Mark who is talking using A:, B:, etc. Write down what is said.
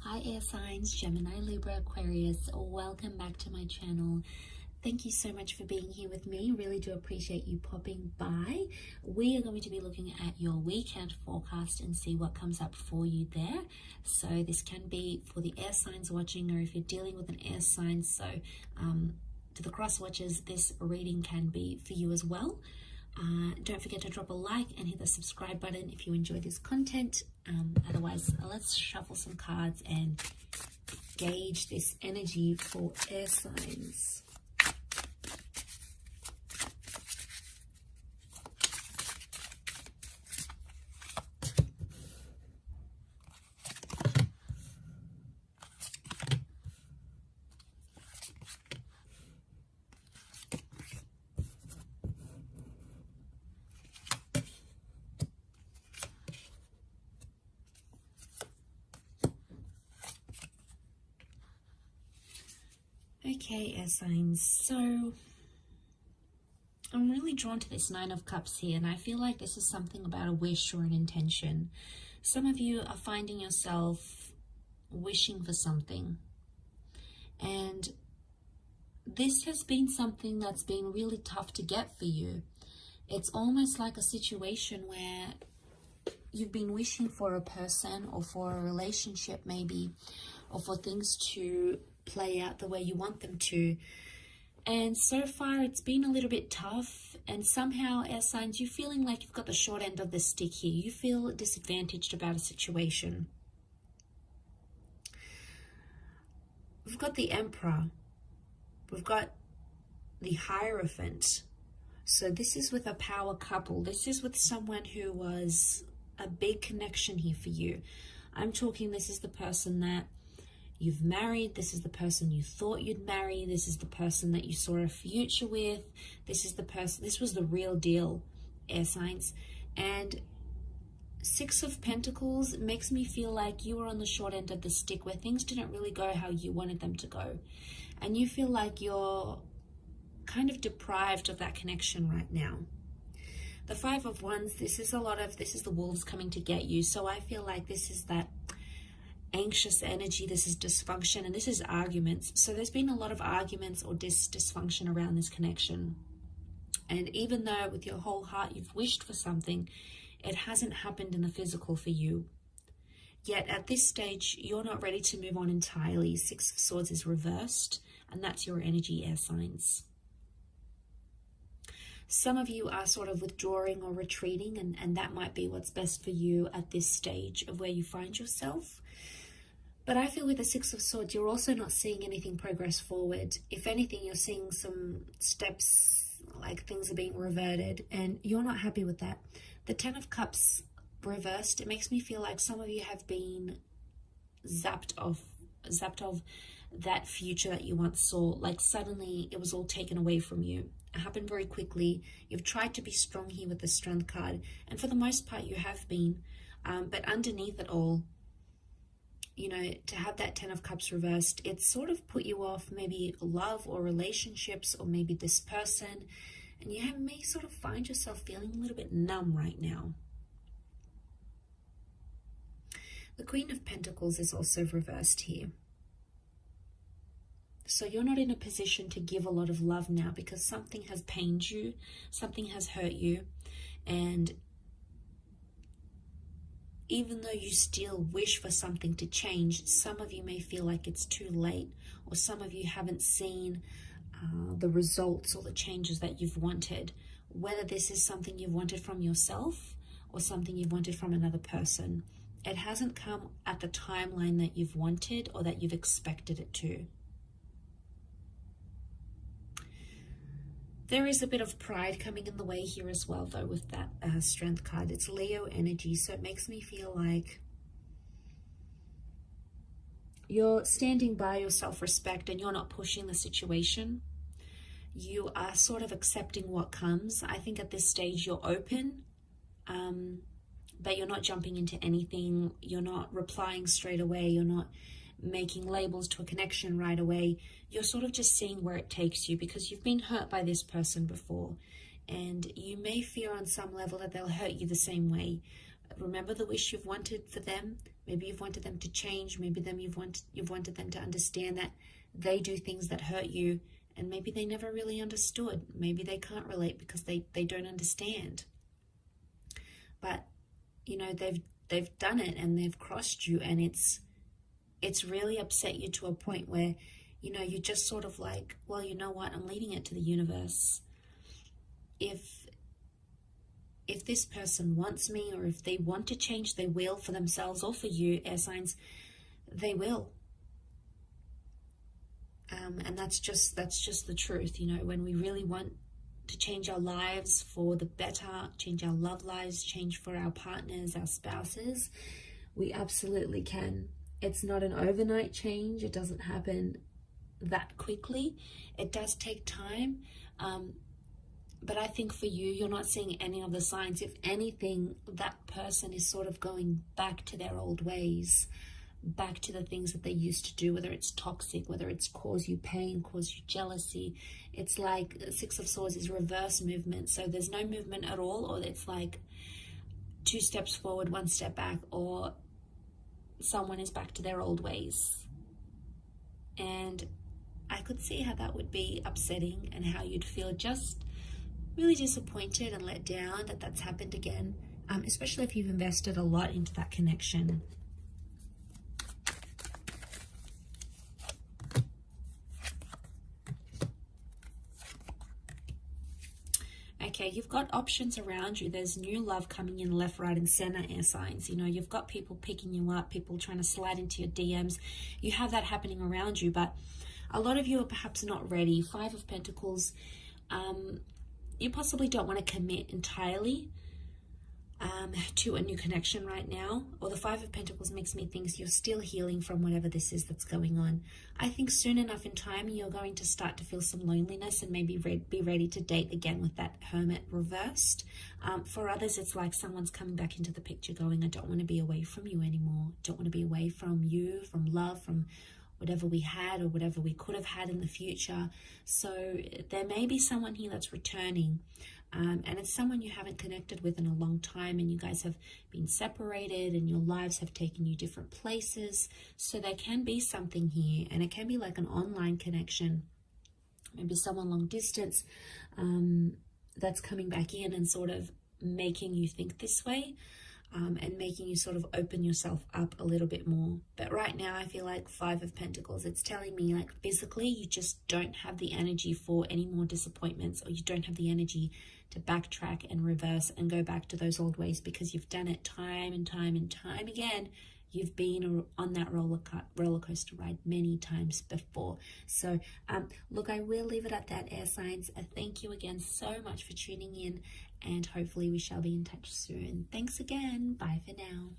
A: Hi air signs, Gemini, Libra, Aquarius, welcome back to my channel. Thank you so much for being here with me. Really do appreciate you popping by. We are going to be looking at your weekend forecast and see what comes up for you there. So this can be for the air signs watching, or if you're dealing with an air sign. So to the cross watchers, this reading can be for you as well. Don't forget to drop a like and hit the subscribe button if you enjoy this content. Otherwise, let's shuffle some cards and gauge this energy for air signs. Okay, air signs, so I'm really drawn to this Nine of Cups here, and I feel like this is something about a wish or an intention. Some of you are finding yourself wishing for something, and this has been something that's been really tough to get for you. It's almost like a situation where you've been wishing for a person or for a relationship maybe, or for things to play out the way you want them to. And so far it's been a little bit tough, and somehow air signs, you're feeling like you've got the short end of the stick here. You feel disadvantaged about a situation. We've got the Emperor. We've got the Hierophant. So this is with a power couple. This is with someone who was a big connection here for you. I'm talking, this is the person that you've married. This is the person you thought you'd marry. This is the person that you saw a future with. This is the person, this was the real deal, air signs. And Six of Pentacles makes me feel like you were on the short end of the stick, where things didn't really go how you wanted them to go. And you feel like you're kind of deprived of that connection right now. The Five of Wands, this is the wolves coming to get you. So I feel like this is that anxious energy, this is dysfunction, and this is arguments. So there's been a lot of arguments or dysfunction around this connection. And even though with your whole heart you've wished for something, it hasn't happened in the physical for you. Yet at this stage, you're not ready to move on entirely. Six of Swords is reversed, and that's your energy, air signs. Some of you are sort of withdrawing or retreating, and that might be what's best for you at this stage of where you find yourself. But I feel with the Six of Swords, you're also not seeing anything progress forward. If anything, you're seeing some steps, like things are being reverted, and you're not happy with that. The Ten of Cups reversed, it makes me feel like some of you have been zapped of that future that you once saw. Like suddenly it was all taken away from you. It happened very quickly. You've tried to be strong here with the Strength card, and for the most part you have been. But underneath it all, you know, to have that Ten of Cups reversed, it's sort of put you off maybe love or relationships, or maybe this person, and you may sort of find yourself feeling a little bit numb right now. The Queen of Pentacles is also reversed here. So you're not in a position to give a lot of love now, because something has pained you, something has hurt you, and even though you still wish for something to change, some of you may feel like it's too late, or some of you haven't seen the results or the changes that you've wanted, whether this is something you've wanted from yourself or something you've wanted from another person. It hasn't come at the timeline that you've wanted or that you've expected it to. There is a bit of pride coming in the way here as well, though, with that Strength card. It's Leo energy, so it makes me feel like you're standing by your self-respect and you're not pushing the situation. You are sort of accepting what comes. I think at this stage you're open, but you're not jumping into anything. You're not replying straight away. You're not making labels to a connection right away. You're sort of just seeing where it takes you, because you've been hurt by this person before, and you may fear on some level that they'll hurt you the same way. Remember the wish you've wanted for them, Maybe you've wanted them to change. Maybe you've wanted them to understand that they do things that hurt you, and maybe they never really understood. Maybe they can't relate because they don't understand. But, you know, they've done it and they've crossed you, and it's really upset you to a point where, you know, you're just sort of like, well, you know what, I'm leaving it to the universe. If this person wants me, or if they want to change, they will, for themselves or for you, air signs, they will. And that's just the truth. You know, when we really want to change our lives for the better, change our love lives, change for our partners, our spouses, we absolutely can. It's not an overnight change. It doesn't happen that quickly. It does take time. But I think for you, you're not seeing any of the signs. If anything, that person is sort of going back to their old ways, back to the things that they used to do, whether it's toxic, whether it's cause you pain, cause you jealousy. It's like Six of Swords is reverse movement. So there's no movement at all, or it's like 2 steps forward, 1 step back, or someone is back to their old ways. And I could see how that would be upsetting, and how you'd feel just really disappointed and let down that that's happened again, especially if you've invested a lot into that connection. Okay, you've got options around you. There's new love coming in left, right, and center, air signs. You know, you've got people picking you up, people trying to slide into your DMs. You have that happening around you, but a lot of you are perhaps not ready. 5 of Pentacles, you possibly don't want to commit entirely to a new connection right now. Or the 5 of Pentacles makes me think you're still healing from whatever this is that's going on. I think soon enough in time, you're going to start to feel some loneliness and maybe be ready to date again with that Hermit reversed. For others, it's like someone's coming back into the picture going, I don't want to be away from you anymore. Don't want to be away from you, from love, from whatever we had or whatever we could have had in the future. So there may be someone here that's returning, and it's someone you haven't connected with in a long time, and you guys have been separated and your lives have taken you different places. So there can be something here, and it can be like an online connection, maybe someone long distance that's coming back in and sort of making you think this way. And making you sort of open yourself up a little bit more. But right now, I feel like 5 of Pentacles, it's telling me like physically, you just don't have the energy for any more disappointments, or you don't have the energy to backtrack and reverse and go back to those old ways, because you've done it time and time and time again. You've been on that roller coaster ride many times before. So, look, I will leave it at that, air signs. Thank you again so much for tuning in, and hopefully we shall be in touch soon. Thanks again. Bye for now.